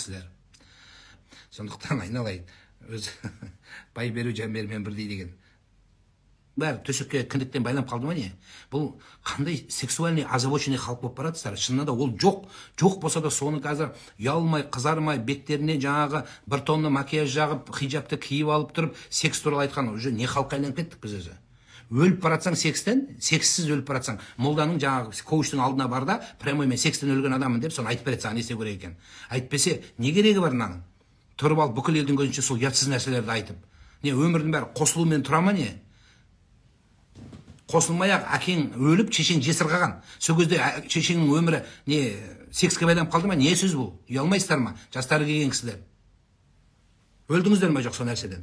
кісілер. Сондықтан айналайын, өз бай беру жан берумен бірдей деген. Бәрі төсекке кіндіктен байланып қалды ма не? Бұл қандай сексуальный озабоченный халық болып баратсыздар. Шынында да ол жоқ болса да соны қазір ұялмай, қызармай, беттеріне жаңағы бір тонны макияж жағып, хиджабты киіп алып тұрып, секс туралы айтқан уже не халыққа айналып кеттік біз өзі. Өліп баратсаң секстен, секссіз өліп баратсаң, молданың жаңағы коучтың алдына бар да, прямоймен секстен өлген адамын деп, соны айтып береді саған не істеу керек екен. Айтпесе, не керегі бар мынаның? Тұрып алып бүкіл елдің көзінше сол ұятсыз нәрселерді айтып. Не өмірдің бәрі қосылумен тұра ма не? Қосылмай-ақ әкең өліп, шешең жесір қалған. Сол кезде шешеңнің өмірі не секске байланып қалды ма? Не сөз бұл? Ұялмайсыздар ма? Жастары келген кісілер. Өлдіңіздер ме жоқ сол нәрседен?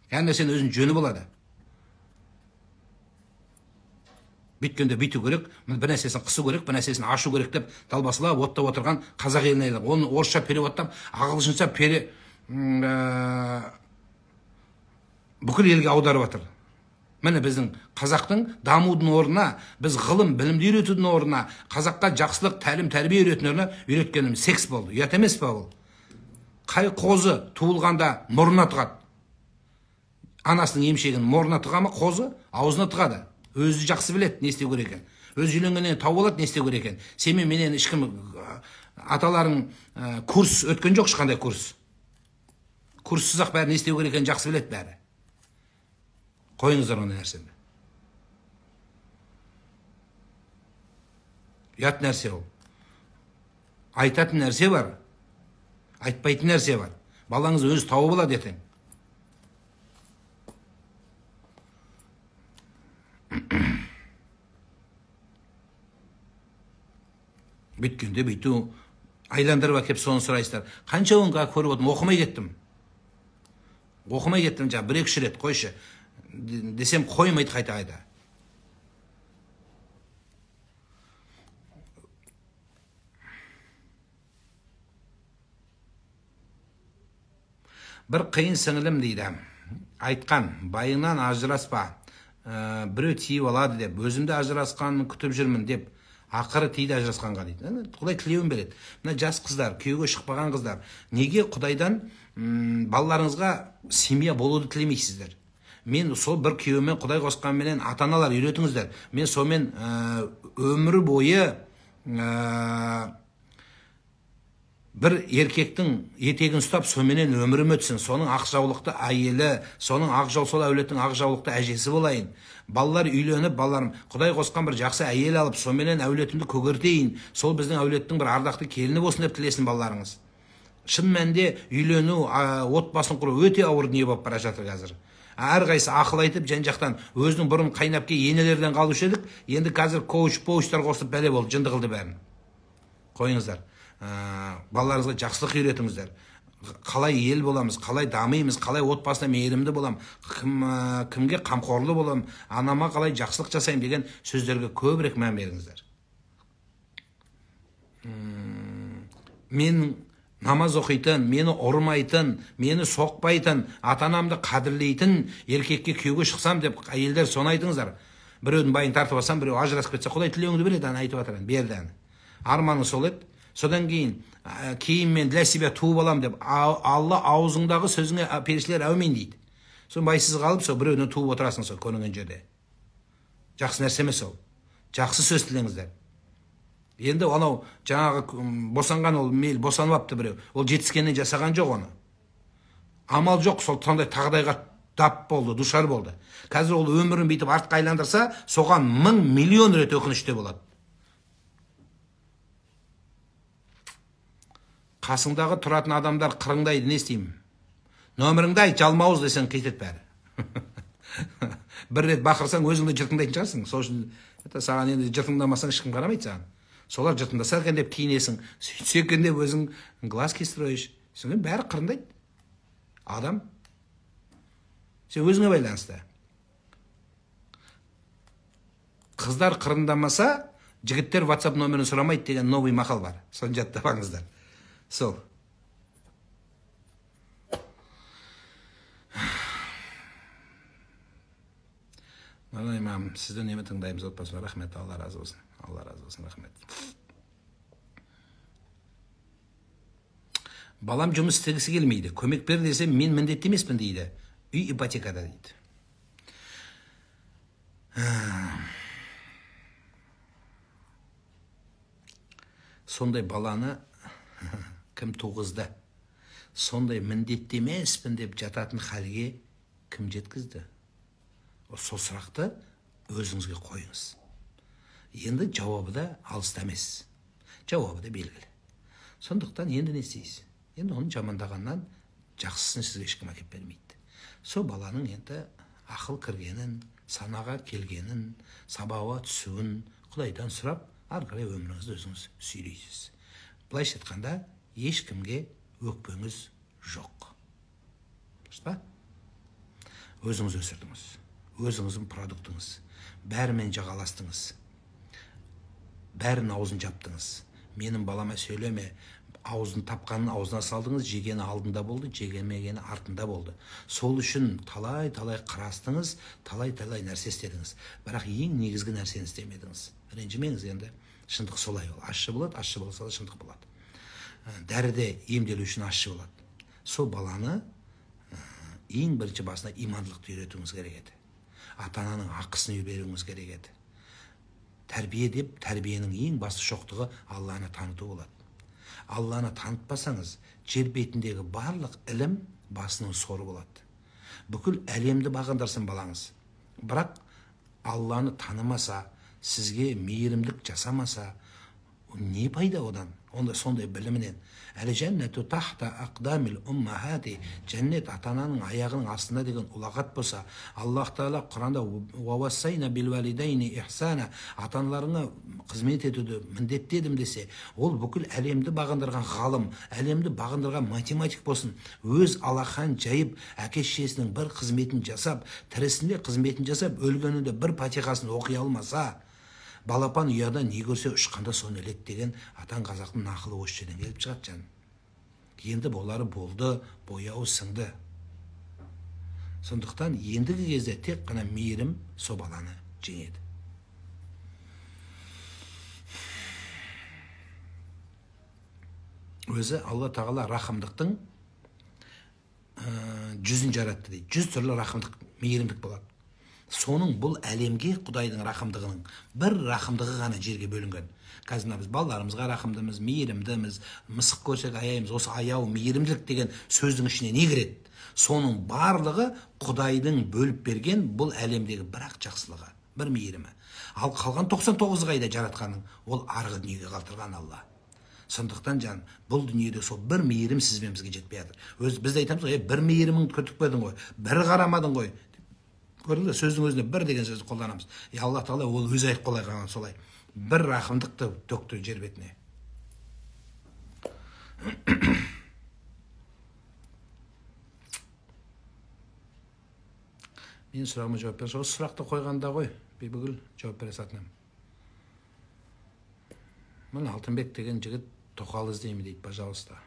Әр нәрсенің өзінің жөні болады. Бүйткенде бүйту керек, бір нәрсесін қысу керек, бір нәрсесін ашу керек деп далбасылап оттап отырған қазақ еліне айналып, оны орысша переводтап, ағылшынша бүкіл елге аударып жатыр. Міне біздің қазақтың дамудың орнына, біз ғылым, білімді үйретудің орнына, қазаққа жақсылық, тәлім, тәрбие үйретудің орнына үйреткеніміз секс болды. Ұят емес па ол? Қай қозы туылғанда мұрнына тығады? Анасының емшегін мұрнына тыға ма қозы? Аузына тығады. Өзі жақсы біледі, не істеу керек екен. Өзі үйленгеннен тауып алады, не істеу керек екен. Сенмен менен ешкім аталарың курс өткен жоқ, ешқандай курс. Курссыз-ақ бәрі не істеу керек екенін жақсы біледі бәрі. Қойыңыздар оны нәрсені. Ұят нәрсе ол. Айтатын нәрсе бар, айтпайтын нәрсе бар. Балаңыз өзі тауып алады ертең. Бүйткенде бүйту, айландырып әкеп соны сұрайсыздар. Қанша оны көріп отырмын, оқымай кеттім. Оқымай кеттім, жаңа бір-екі рет қойшы. Десем қоймайды қайта-қайта. Бір қиын сіңілім дейді. Айтқан, байыңнан ажыраспа. Біреу тиіп алады деп, өзімді ажырасқанын күтіп жүрмін деп, ақыры тиді ажырасқанға дейді. Құдай тілеуін береді. Мына жас қыздар, күйеуге шықпаған қыздар, неге Құдайдан балаларыңызға семья болуды тілемейсіздер? Мен сол бір күйеумен Құдай қосқанменен ата-аналар үйретіңіздер. Мен сонымен өмір бойы бір еркектің етегін ұстап, соменен өмірім өтсін. Соның ақ жаулықты әйелі, соның ақ жау сол әулеттің ақ жаулықты әжесі болайын. Балалар үйленіп, балаларым Құдай қосқан бір жақсы әйел алып, соменен әулетімді көгертейін. Сол біздің әулеттің бір ардақты келіні болсын деп тілесін балаларыңыз. Шын мәнінде үйлену, отбасын құру өте ауыр дүние болып бара жатыр қазір. Әрқайсысы ақыл айтып, жан-жақтан өзінің бұрын қайнап келген енелерден қалушы едік, енді қазір коуч-поучтар қосып бәле болды, жынды қылды бәрін. Қойыңыздар. Балаларыңызға жақсылық үйретіңіздер. Қалай ел боламыз, қалай дамимыз, қалай отбасына мейірімді болам, кімге қамқорлы болам, анама қалай жақсылық жасайым деген сөздерге көбірек мән беріңіздер. Мен намаз оқитын, мені ұрмайтын, мені соқпайтын, ата-анамды қадірлейтін еркекке күйеуге шықсам деп әйелдер соны айтыңыздар. Біреудің байын тартып алсам, біреу ажырасып кетсе, Құдай тілеуіңді береді, айтып жатырын, берді. Арманы сол еді. Содан кейін мен для себя туып алам деп, Алла аузыңдағы сөзіңе періштелер әумин дейді. Сол байсыз қалып, сол біреуден туып отырасың сол көрінген жерде. Жақсы нәрсе емес ол. Жақсы сөз тілеңіздер. Енді анау жаңағы босанған ол мейл босанып апты біреу. Ол жетіскеннен жасаған жоқ оны. Амал жоқ, сол сондай тағдайға тап болды, душар болды. Қазір ол өмірін бүйтіп артқа айландырса, соған 1000 миллион рет өкініште болады. Қасыңдағы тұратын адамдар қырыңдайды, не істеймін? Нөміріңді айт, жалмауыз десең қитет бәрі. Бір рет бақырсаң, өзіңді жыртыңдайтын шығарсың. Сол үшін саған енді жыртыңдамасаң ешкім қарамайды саған. Солар жыртыңдаса екен деп киінесің, сөйтсе екен деп өзің глазки строишь. Содан бәрі қырындайды. Адам. Сен өзіңе байланысты. Қыздар қырындамаса, жігіттер WhatsApp нөмірін сұрамайды деген новый мақал бар. Соны жаттапаңыздар. Сол. Мана имам, сізден неме тыңдаймыз отбасына. Рахмет, Алла разы болсын. Алла разы болсын, рахмет. Балам жұмыс істегісі келмейді. Көмек бер десе, мен міндетті емеспін дейді. Үй ипотекада дейді. Сондай баланы кім туғызды? Сондай міндетті емеспін деп жататын халге кім жеткізді? Сол сұрақты өзіңізге қойыңыз. Енді жауабы да алыста емес. Жауабы да белгілі. Сондықтан енді не істейсіз? Енді оның жамандағаннан жақсысын сізге ешкім әкеп бермейді. Сол баланың енді ақыл кіргенін, санаға келгенін, сабауға түсуін Құдайдан сұрап, ары қарай өміріңізді өзіңіз сүйрейсіз. Былайша айтқанда, ешкімге өкпеңіз жоқ. Дұрыс па? Өзіңіз өсірдіңіз. Өзіңіздің продуктыңыз. Бәрімен жағаластыңыз. Бәрін аузын жаптыңыз. Менің балама сөйлеме, аузын тапқанын аузына салдыңыз, жегені алдында болды, жегемегені артында болды. Сол үшін талай-талай қырастыңыз, талай-талай нәрсе істедіңіз. Бірақ ең негізгі нәрсені істемедіңіз. Ренжімеңіз енді. Шындық солай ол. Ащы болады, ащы болса да шындық болады. Дәріде емделу үшін ащы болады. Сол баланы ең бірінші басына имандылықты үйретуіңіз керек еді. Ата-ананың ақысын беруіңіз керек еді. Тәрбие деп, тәрбиенің ең басты шоқтығы Алланы таныту болады. Алланы танытпасаңыз, жер бетіндегі барлық ілім басының соры болады. Бүкіл әлемді бағындырсын балаңыз. Бірақ Алланы танымаса, сізге мейірімдік жасамаса, не пайда одан? Онда сондай білімінен. Әлі жәннету тахта ақдамил уммахати, жәннет ата-ананың аяғының астында деген ұлағат болса, Аллах Тағала Құранда уавассайна билвалидайни ихсана, ата-аналарыңа қызмет етуді міндеттедім десе, ол бүкіл әлемді бағындырған ғалым, әлемді бағындырған математик болсын, өз алақан жайып, әке-шешесінің бір қызметін жасап, тірісінде қызметін жасап, өлгенінде бір патихасын оқи алмаса, балапан ұяда не көрсе ұшқанда соны ілет деген атан қазақтың нақылы осы жерден келіп шығады жан. Енді болары болды, бояуы сіңді. Сондықтан ендігі кезде тек қана мейірім сол баланы жеңеді. Өзі Алла Тағала рахымдықтың 100-ін жаратты дейді. 100 түрлі рахымдық, мейірімдік болады. Соның бұл әлемге Құдайдың рахымдығының бір рахымдығы ғана жерге бөлінген. Қазір біз балаларымызға рахымдымыз, мейірімдіміз, мысық көрсек аяймыз. Осы аяу, мейірімділік деген сөздің ішіне не кіреді? Соның барлығы Құдайдың бөліп берген бұл әлемдегі бір-ақ жақсылығы, бір мейірімі. Ал қалған 99 қайда жаратқаның? Ол арғы дүниеге қалдырған Алла. Сондықтан жан, бұл дүниеде сол бір мейірім сізбен бізге жетпей жатыр. Біз айтамыз, бір мейіріміңді күтікпедің ғой, бір қарамадың ғой. Көрдіңіз, сөздің өзінде бір деген сөзді қолданамыз. Алла Тағала ол өзі айтып қалған солай. Бір рахымдықты төкті жер бетіне. Мен сұрағыма жауап берші. Осы сұрақты қойғанда ғой, Бибігүл жауап бере сатынам. Міне Алтынбек деген жігіт тоқал іздеймі дейді, пожалуйста.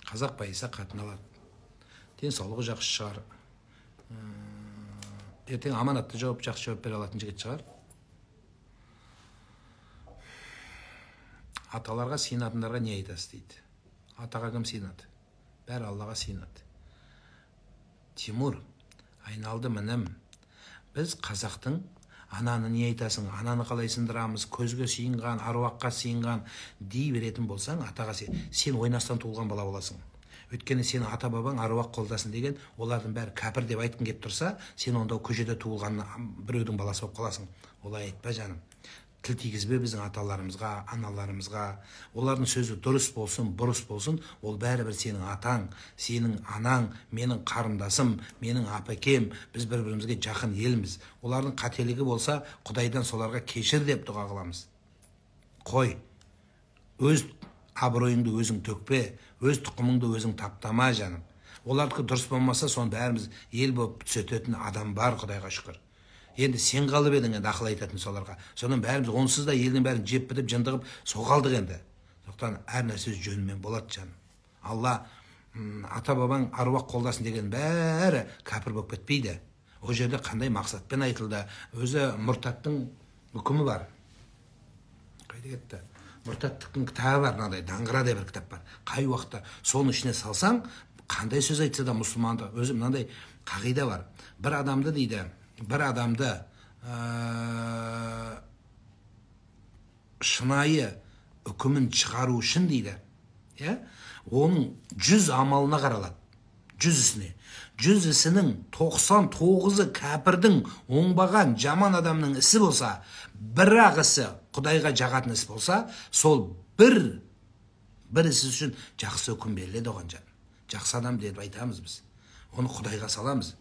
Қазақ байыса қатын алады. Денсаулығы жақсы шығар. Ертең аманатты жауап, жақсы жауап бере алатын жігіт шығар. Аталарға сиынатындарға не айтасыз дейді. Атаға кім сиынады? Бәрі Аллаға сиынады. Тимур, айналды мінім. Біз қазақтың ананы не айтасың, ананы қалай сындырамыз, көзге сиынған, аруаққа сиынған дей беретін болсаң, атаға сен ойнастан туылған бала боласың. Өйткені сені ата-бабаң аруақ қолдасын деген, олардың бәрі кәпір деп айтқың келіп тұрса, сен онда көшеде туылған біреудің баласы болып қаласың. Олай айтпа жаным. Тіл тигізбе біздің аталарымызға, аналарымызға. Олардың сөзі дұрыс болсын, бұрыс болсын, ол бәрібір сенің атаң, сенің анаң, менің қарындасым, менің апекем, біз бір-бірімізге жақын елміз. Олардың қателігі болса, Құдайдан соларға кешір деп дұға қыламыз. Қой, өз абыройыңды өзің төкпе, өз тұқымыңды өзің таптама жаным. Олардікі дұрыс болмаса, соны бәріміз ел болып түсететін адам бар, Құдайға шүкір. Енді сен қалып едің енді ақыл айтатын соларға. Содан бәріміз онсыз да елдің бәрін жеп бітіп, жындығып соғалдық енді. Сондықтан әр нәрсе жөнімен болады жаным. Алла ата-бабаң аруақ қолдасын деген бәрі кәпір болып кетпейді. О жерде қандай мақсатпен айтылды? Өзі мұртаттың үкімі бар. Қайда кетті? мұртаттықтың кітабы бар, мынандай даңғыра деп бір кітап бар. Қай уақытта соның ішіне салсаң, қандай сөз айтса да мұсылманды өзі мынандай қағида бар. Бір адамды дейді, бір адамды шынайы үкімін шығару үшін дейді, оның 100 амалына қаралады. 100 ісіне. 100 ісінің 99-ы кәпірдің, оңбаған жаман адамның ісі болса, бір-ақ ісі Құдайға жағатын іс болса, сол бір ісі үшін жақсы үкім беріледі оған жан. Жақсы адам деп айтамыз біз. Оны Құдайға саламыз.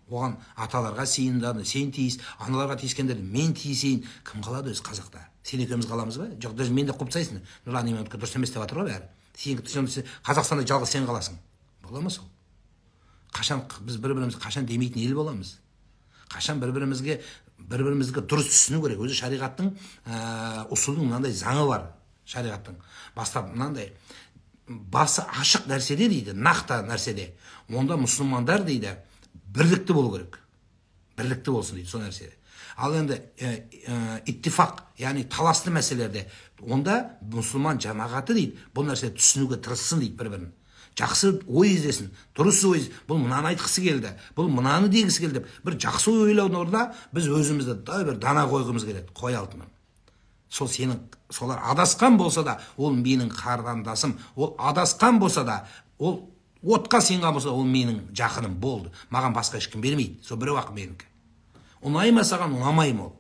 Оған аталарға сен тиіс, аналарға тиіскендерді мен тиісейін. Кім қалады өзі қазақта? Сен екеуміз қаламыз ба? Жоқ, даже мен де құптайсың. Нұрлан имамдікі дұрыс емес деп жатыр ғой бәрі. Қазақстанда жалғыз сен қаласың. Бола ма сол? Қашан біз бір-бірімізді қашан демейтін ел боламыз? Қашан бір-бірімізге дұрыс түсіну керек. Өзі шариғаттың ұсулының мынандай заңы бар. Шариғаттың бастап мынандай басы ашық нәрседе дейді, нақты нәрседе. Онда мұсылмандар дейді, бірлікті болу керек. Бірлікті болсын дейді сол нәрседе. Ал енді иттифақ, яғни таласты мәселелерде, онда мұсылман жамағаты дейді, бұл нәрсе түсінуге тырыссын дейді бір-бірін. Жақсы ой іздесін, дұрыс ой, бұл мынаны айтқысы келді, бұл мынаны дегісі келді. Бір жақсы ой ойлаудың орнына біз өзімізді бір дана қойғымыз келеді, қой алтыны. Сол сенің, солар адасқан болса да, ол менің қарындасым, ол адасқан болса да, ол отқа сенген болса, ол менің жақыным болды. Маған басқа ешкім бермейді. Сол біреу ақ менікі. Ұнайма саған, ұнамайым ол.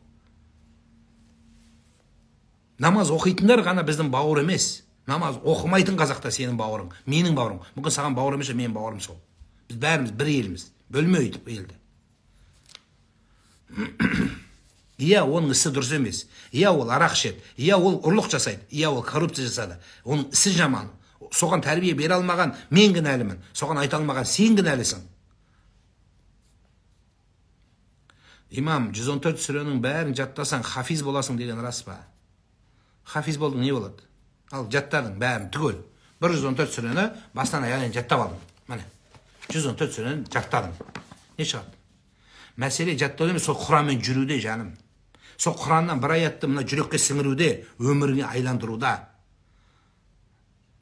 Намаз оқитындар ғана біздің бауыр емес. Намаз оқымайтын қазақта сенің бауырың, менің бауырым. Мүмкін саған бауыр емес, менің бауырым сол. Біз бәріміз бір елміз. Бөлмейді елді. Иә, оның ісі дұрыс емес. Иә, ол арақ ішеді. Иә, ол ұрлық жасайды. Иә, ол коррупция жасады. Оның ісі жаман. Соған тәрбие бере алмаған мен кінәлімін. Соған айта алмаған сен кінәлісің. Имам 114 сүренің бәрін жаттасаң хафиз боласың деген рас па? Хафиз болдың не болады? Ал жаттардың бәрін түгел. 114 сүрені бастан аяғын жаттап алдым. Міне, 114 сүрені жаттадым. Не шығады? Мәселе жаттау емес, сол Құранмен жүруде жаным. Сол Құраннан бір аятты мына жүрекке сіңіруде, өміріңе айландыруда.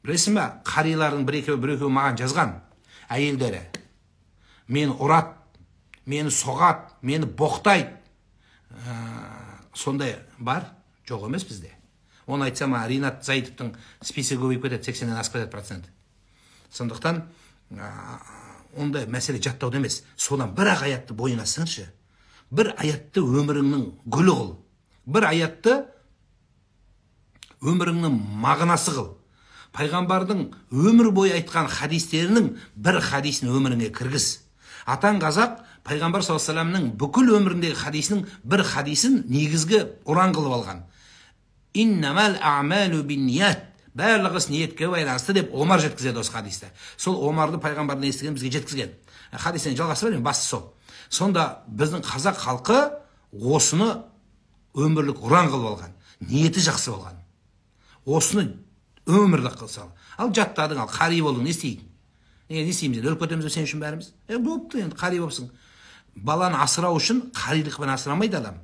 Білесің ба, қарилардың бір-екеу маған жазған әйелдері. Мені ұрат, мені соғат, мені боқтайды. Сондай бар, жоқ емес бізде. Оны айтсам, Ринат Зайытовтың списогі көбейіп кетеді, 80-ден асып кетеді процент. Сондықтан, ондай мәселе жаттауды емес. Содан бір-ақ аятты бойыңа сіңірші. Бір аятты өміріңнің гүлі қыл. Бір аятты өміріңнің мағынасы қыл. Пайғамбардың өмір бойы айтқан хадистерінің бір хадисін өміріңе кіргіз. Атаң қазақ, Пайғамбар саллаллаху бүкіл өміріндегі хадисінің бір хадисін негізгі ұран қылып алған. Иннамал а'малу бинният. Барлығы іс ниетке байланысты деп Омар жеткізеді осы хадисті. Сол Омарды пайғамбардан естіген бізге жеткізген. Хадистен жалғасы бар, басты сол. Сонда біздің қазақ халқы осыны өмірлік ұран қылып алған. Ниеті жақсы болған. Осыны өмірлік қылса. Ал жаттадың, ал қари болдың, не істейді? Не істейміз? Өліп кетеміз сен үшін бәріміз? Болыпты енді, қари болыпсың. Баланы асырау үшін қарилықпен асырамайды адам.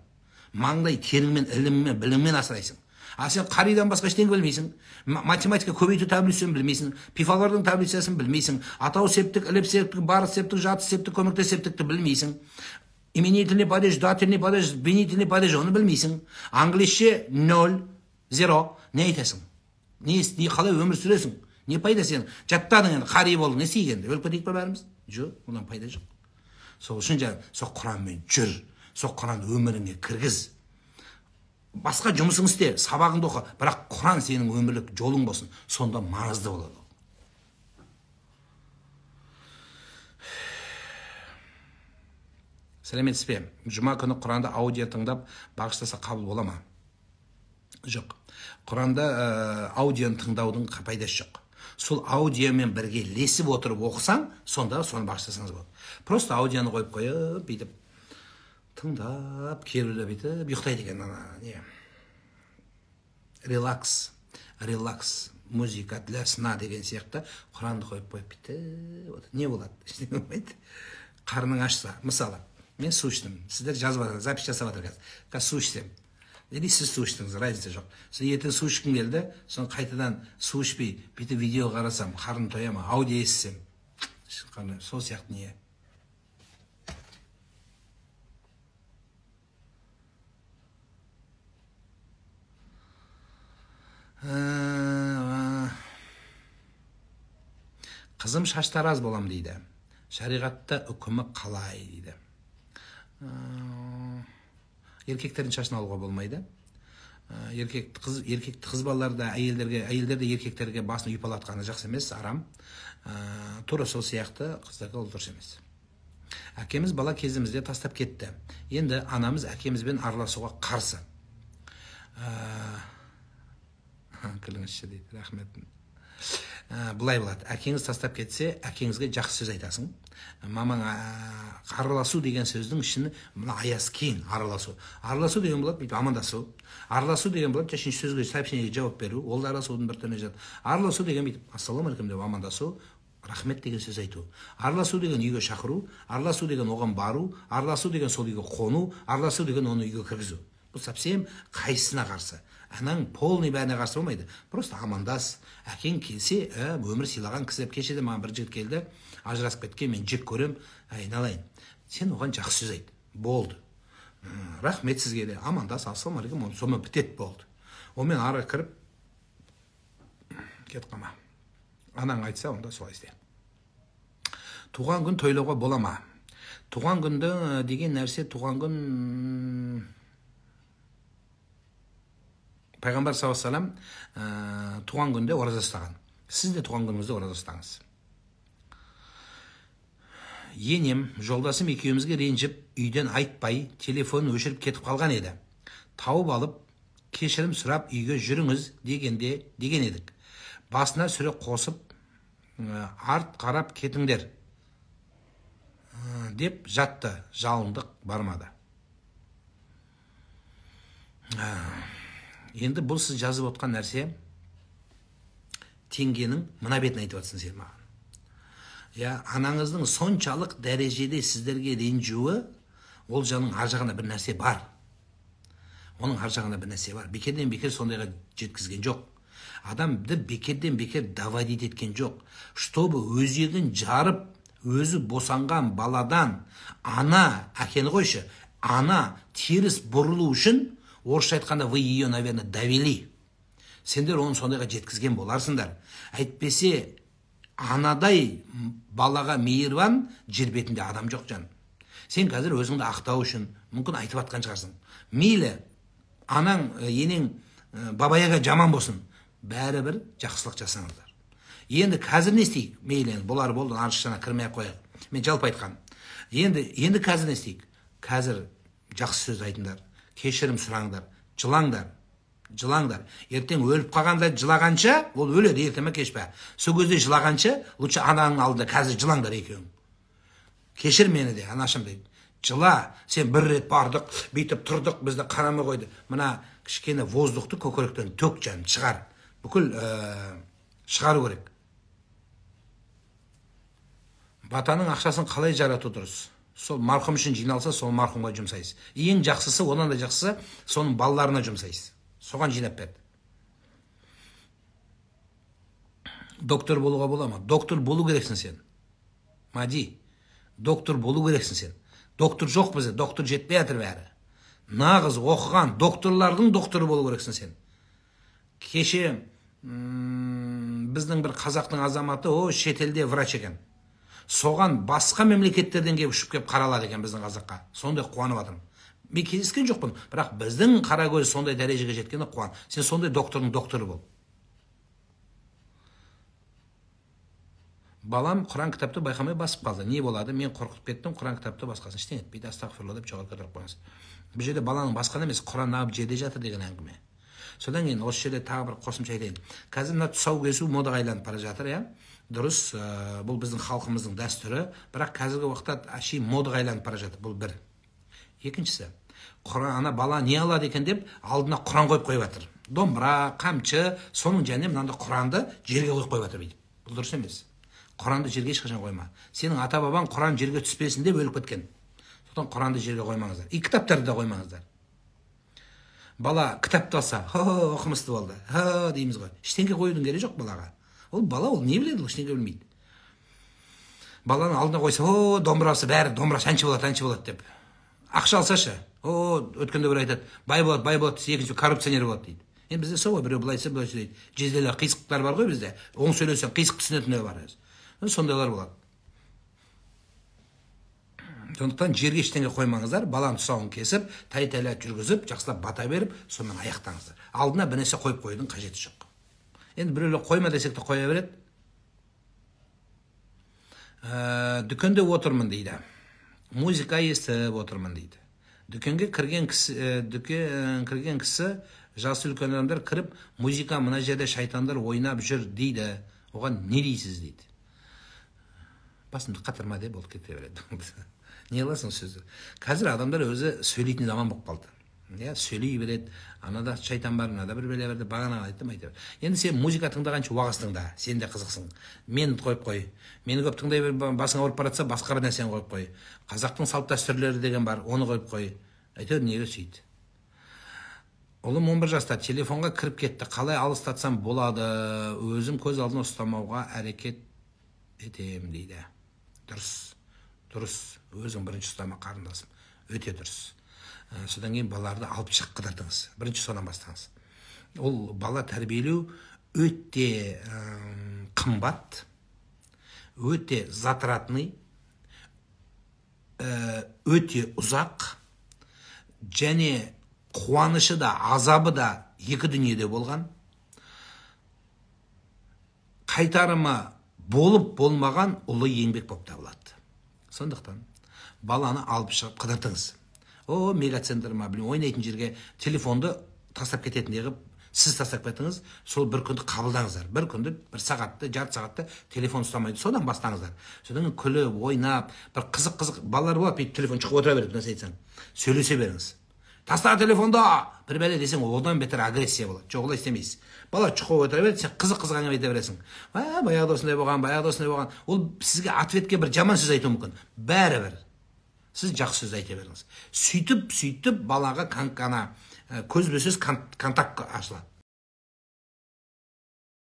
Маңдай теріңмен, іліммен, біліммен асырайсың. А сен қаридан басқа ештеңе білмейсің. Математика көбейту таблицасын білмейсің. Пифагордың таблицасын білмейсің. Атау септік, іліп септік, барыс септік, жатыс септік, көміртес септікті білмейсің. Именительный падеж, дательный падеж, винительный падеж, оны білмейсің. Англисше 0, 0. Не айтасың? Не қалай өмір сүресің? Не пайда сен? Жаттадың енді, қари болдың, не істейгенде? Өліп кетейік па бәріміз? Жоқ, одан пайда жоқ. Сол үшін сол Құранмен жүр. Сол Құран өміріңе кіргіз. Басқа жұмысың істе, сабағыңды оқы, бірақ Құран сенің өмірлік жолың болсын. Сонда маңызды болады. Сәлеметсіз бе? Жұма күні Құранда аудио тыңдап бағыштаса қабыл бола ма? Жоқ. Құранда аудионы тыңдаудың пайдасы жоқ. Сол аудионымен бірге лесіп отырып оқысаң, сонда соны бағыштасаңыз болады. Просто аудионы қойып қойып, бүйтіп тыңдап, керіліп бүйтіп, ұйықтайды екен не. Релакс, музыка для сна деген сияқты Құранды қойып бүйтіп, не болады? Ештеңе болмайды. Қарның ашса, мысалы, мен су іштім. Сіздер жазып жатыр, запись жасап жатыр қазір. Су ішсем. или сіз су іштіңіз, разница жоқ. Сіз ертең су ішкім келді, соны қайтадан су ішпей, бүйтіп видео қарасам, қарным тоя ма, аудио естісем, сол сияқты не. Қызым шаштар аз болам дейді. Шариғатта үкімі қалай дейді. Еркектердің шашын алуға болмайды. Еркекті қыз балаларда әйелдерде еркектерге басын үйпалатқаны жақсы емес, арам. Тура сол сияқты қыздарға ол дұрыс емес. Әкеміз бала кезімізде тастап кетті. Енді анамыз әкемізбен араласуға қарсы. Күліңізші дейді, рахмет. Бұлай болады, әкеңіз тастап кетсе, әкеңізге жақсы сөз айтасың. Мамаң араласу деген сөздің ішін мына аясы кең, араласу. Араласу деген болады, бүйтіп амандасу. Араласу деген болады, үшінші сөзге сообщениеге жауап беру. Ол да араласудың бір түріне жатады. Араласу деген бүйтіп ассалаумағалейкум деп амандасу, рахмет деген сөз айту. Араласу деген үйге шақыру, араласу деген оған бару, араласу деген сол үйге қону, араласу деген оны үйге кіргізу. Бұл совсем қайсысына қарсы. Анаң полный бәріне қарсы болмайды. Просто амандас. Әкең келсе, өмір сыйлаған кісі. Кешеде маған бір жігіт келді, ажырасып кеткен, мен жек көрем, айналайын. Сен оған жақсы сөз айт. Болды. Рахмет сізге де. Амандас, ассалаумағалейкум, сонымен бітет болды. Онымен ары кіріп кет қама. Анаң айтса, онда солай істе. Туған күн тойлауға бола ма? Туған күнді деген нәрсе, туған күн Пайғамбар саллаллаху алейхи ва саллям туған күнде ораза ұстаған. Сіз де туған күніңізде ораза ұстаңыз. Енем, жолдасым екеумізге ренжіп, үйден айтпай, телефонын өшіріп кетіп қалған еді. Тауып алып, кешірім сұрап үйге жүріңіз деген едік. Басына сүре қосып, арт қарап кетіңдер деп жатты. Жалындық бармады. Енді бұл сіз жазып отқан нәрсе теңгенің мына бетін айтып жатсың сен маған. Анаңыздың соншалық дәрежеде сіздерге ренжуі, ол жаның ар жағында бір нәрсе бар. Оның ар жағында бір нәрсе бар. Бекерден бекер сондайға жеткізген жоқ. Адамды бекерден бекер доводить еткен жоқ. Чтобы өзегін жарып, өзі босанған баладан ана, әкені қойшы, ана теріс бұрылу үшін орысша айтқанда вы ее, наверное, довели. Сендер оны сондайға жеткізген боларсыңдар. Әйтпесе, анадай балаға мейірбан жер бетінде адам жоқ жан. Сен қазір өзіңді ақтау үшін мүмкін айтып атқан шығарсың. Мейлі, анаң, енең, бабаяға жаман болсын, бәрібір жақсылық жасаңыздар. Енді қазір не істейік? Мейлі, бұлар болды, аршышана кірмей қояйық. Мен жалпы айтқан. Енді қазір не істейік? Қазір жақсы сөз айтыңдар. Кешірім сұраңдар, жылаңдар. Ертең өліп қалғанда жылағанша, ол өледі, ертеме кешпе. Сол кезде жылағанша, лучше ананың алдында қазір жылаңдар екеуің. Кешір мені де, анашым дейді. Жыла, сен бір рет бардық, бүйтіп тұрдық, бізді қарамай қойды. Мына кішкене воздухты көкіректен төк жан, шығар. Бүкіл шығару керек. Батаның ақшасын қалай жарату дұрыс? Сол марқұм үшін жиналса, сол марқұмға жұмсайсыз. Ең жақсысы, одан да жақсысы, соның балаларына жұмсайсыз. Соған жинап берді. Доктор болуға бола ма? Доктор болу керексің сен. Мади, доктор болу керексің сен. Доктор жоқ бізде, доктор жетпей жатыр бәрі. Нағыз оқыған докторлардың докторы болу керексің сен. Кеше біздің бір қазақтың азаматы, шетелде врач екен. Соған басқа мемлекеттерден кеп ұшып кеп қаралады екен біздің қазаққа. Сондай қуанып жатырмын. Мен кездескен жоқпын, бірақ біздің қарагөз сондай дәрежеге жеткені қуан. Сен сондай доктордың докторы бол. Балам Құран кітапты байқамай басып қалды. Не болады? Мен қорқытып кеттім, Құран кітапты басқасын ештеңе етпейді, астағфирулла деп жоғары көтеріп қойыңыз. Бұл жерде баланың басқаны емес, Құран нағып жерде жатыр деген әңгіме. Содан кейін осы жерде тағы бір қосымша айтайын. Қазір мына тұсау кесу модаға айланып бара жатыр, дұрыс, бұл біздің халқымыздың дәстүрі, бірақ қазіргі уақытта әшей модаға айланып бара жатыр. Бұл бір. Екіншісі, ана бала не алады екен деп алдына Құран қойып жатыр. Домбыра, қамшы, соның және мынандай Құранды жерге қойып жатыр дейді. Бұл дұрыс емес. Құранды жерге ешқашан қойма. Сенің ата-бабаң Құран жерге түспесін деп өліп кеткен. Содан Құранды жерге қоймаңыздар. И кітаптарды да қоймаңыздар. Бала кітапты алса, оқымысты болды, дейміз ғой. Ештеңке қоюдың керегі жоқ балаға. Ол бала, ол не біледі, ол ештеңке білмейді. Баланы алдына қойса, домбырасы бәрі, домбырасы әнші болады деп. Ақша алсашы, өткенде бір айтады, бай болады, екінші коррупционер болады дейді. Енді бізде сол ғой, біреу былай сөйлейді. Жезделі қисықтар бар ғой бізде. Оң сөйлесең қисық түсінетіндер бар. Сондайлар болады. Сондықтан жерге ештеңе қоймаңыздар, баланың тұсауын кесіп, тайтайлап жүргізіп, жақсылап бата беріп, сонымен аяқтаңыздар. Алдына бір нәрсе қойып қоюдың қажеті жоқ. Енді біреулер қойма десек те қоя береді. Дүкенде отырмын дейді. Музыка естіп отырмын дейді. Дүкенге кірген кісі, жасы үлкен адамдар кіріп, музыка мына жерде шайтандар ойнап жүр дейді. Оған не дейсіз дейді. Басымды қатырма деп ол кете береді. Не аласың сөзді? Қазір адамдар өзі сөйлейтін заман болып қалды. Сөйлей береді, анада шайтан бар, анада бір беле берді, бағана айттым. Енді сен музыка тыңдағанша уағыз тыңда, сен де қызықсың. Мені қойып қой. Мені көп тыңдай бер, басың ауырып баратса, басқа бір нәрсені қойып қой. Қазақтың салт дәстүрлері деген бар, оны қойып қой. Әйтеуір неге сөйт. Ұлым 11 жаста телефонға кіріп кетті. Қалай алыстатсам болады? Өзім көз алдына ұстамауға әрекет етем дейді. Дұрыс. Өзің бірінші ұстама қарындасым. Өте дұрыс. Содан кейін балаларды алып шығып қыдыртыңыз. Бірінші содан бастаңыз. Ол бала тәрбиелеу өте қымбат, өте затратный, өте ұзақ, және қуанышы да, азабы да екі дүниеде болған. Қайтарымы болып болмаған ұлы еңбек болып табылады. Сондықтан баланы алып шығып қыдыртыңыз. Мегацентр ма, ойнайтын жерге телефонды тастап кететіндей қылып, сіз тастап кетіңіз, сол бір күнді қабылдаңыздар. Бір күнді, бір сағатты, жарты сағатты телефон ұстамайды. Содан бастаңыздар. Содан күліп, ойнап, бір қызық балалар болады, телефон шығып отыра береді, нәрсе айтсаң. Сөйлесе беріңіз. Таста телефонды, бір бәле десең, одан бетер агрессия болады. Жоқ, олай істемейсіз. Бала шығып отыра береді, сен қызық әңгіме айта бересің. Баяғыда осындай болған. Ол сізге ответке бір жаман сөз айтуы мүмкін. Бәрібір. Сіз жақсы сөз айта беріңіз. Сөйтіп балаға көзбе-сөз контакт ашылады.